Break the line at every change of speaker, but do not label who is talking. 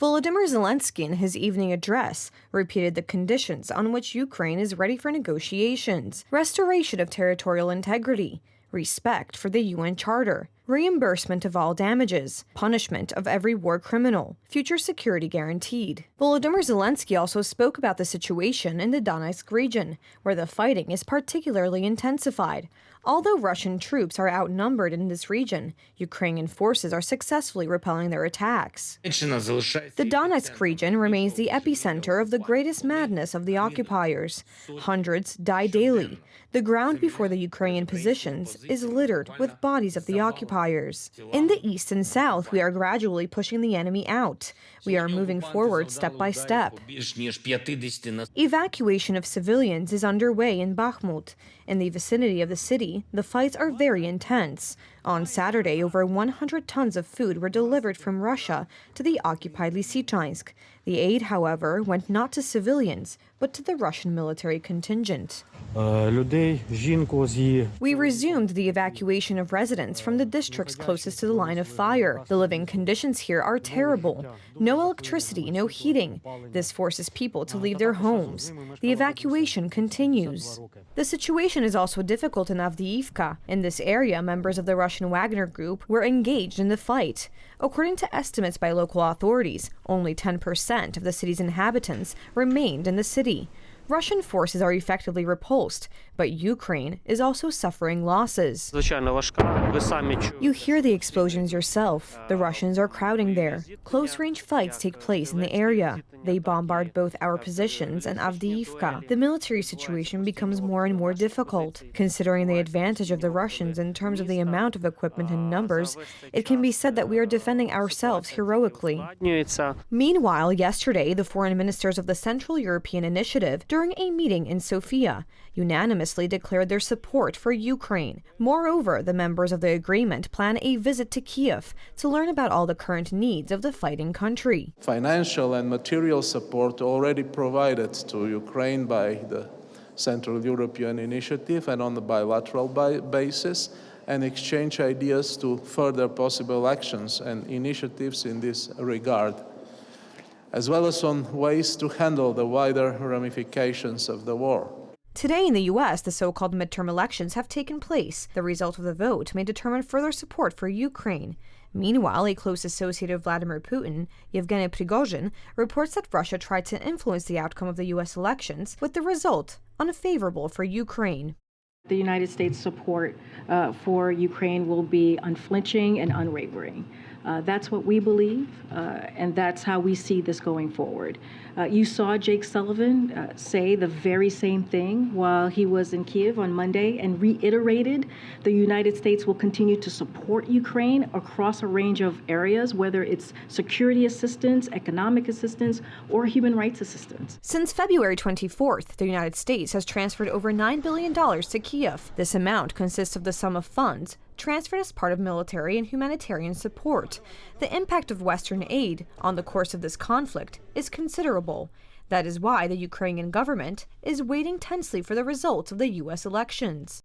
Volodymyr Zelensky, in his evening address, repeated the conditions on which Ukraine is ready for negotiations: restoration of territorial integrity, respect for the UN Charter, reimbursement of all damages, punishment of every war criminal, future security guaranteed. Volodymyr Zelensky also spoke about the situation in the Donetsk region, where the fighting is particularly intensified. Although Russian troops are outnumbered in this region, Ukrainian forces are successfully repelling their attacks. The Donetsk region remains the epicenter of the greatest madness of the occupiers. Hundreds die daily. The ground before the Ukrainian positions is littered with bodies of the occupiers. In the east and south, we are gradually pushing the enemy out. We are moving forward step by step. Evacuation of civilians is underway in Bakhmut. In the vicinity of the city, the fights are very intense. On Saturday, over 100 tons of food were delivered from Russia to the occupied Lysychansk. The aid, however, went not to civilians, but to the Russian military contingent. We resumed the evacuation of residents from the districts closest to the line of fire. The living conditions here are terrible. No electricity, no heating. This forces people to leave their homes. The evacuation continues. The situation is also difficult in Avdiivka. In this area, members of the Russian Wagner group were engaged in the fight. According to estimates by local authorities, only 10% of the city's inhabitants remained in the city. Russian forces are effectively repulsed, but Ukraine is also suffering losses. You hear the explosions yourself. The Russians are crowding there. Close-range fights take place in the area. They bombard both our positions and Avdiivka. The military situation becomes more and more difficult. Considering the advantage of the Russians in terms of the amount of equipment and numbers, it can be said that we are defending ourselves heroically. Meanwhile, yesterday, the foreign ministers of the Central European Initiative, during a meeting in Sofia, unanimously declared their support for Ukraine. Moreover, the members of the agreement plan a visit to Kiev to learn about all the current needs of the fighting country.
Financial and material support already provided to Ukraine by the Central European Initiative and on the bilateral basis, and exchange ideas to further possible actions and initiatives in this regard, as well as on ways to handle the wider ramifications of the war.
Today in the U.S., the so-called midterm elections have taken place. The result of the vote may determine further support for Ukraine. Meanwhile, a close associate of Vladimir Putin, Yevgeny Prigozhin, reports that Russia tried to influence the outcome of the U.S. elections, with the result unfavorable for Ukraine.
The United States' support for Ukraine will be unflinching and unwavering. That's what we believe, and that's how we see this going forward. You saw Jake Sullivan say the very same thing while he was in Kiev on Monday and reiterated the United States will continue to support Ukraine across a range of areas, whether it's security assistance, economic assistance, or human rights assistance.
Since February 24th, the United States has transferred over $9 billion to Kiev. This amount consists of the sum of funds transferred as part of military and humanitarian support. The impact of Western aid on the course of this conflict is considerable. That is why the Ukrainian government is waiting tensely for the results of the U.S. elections.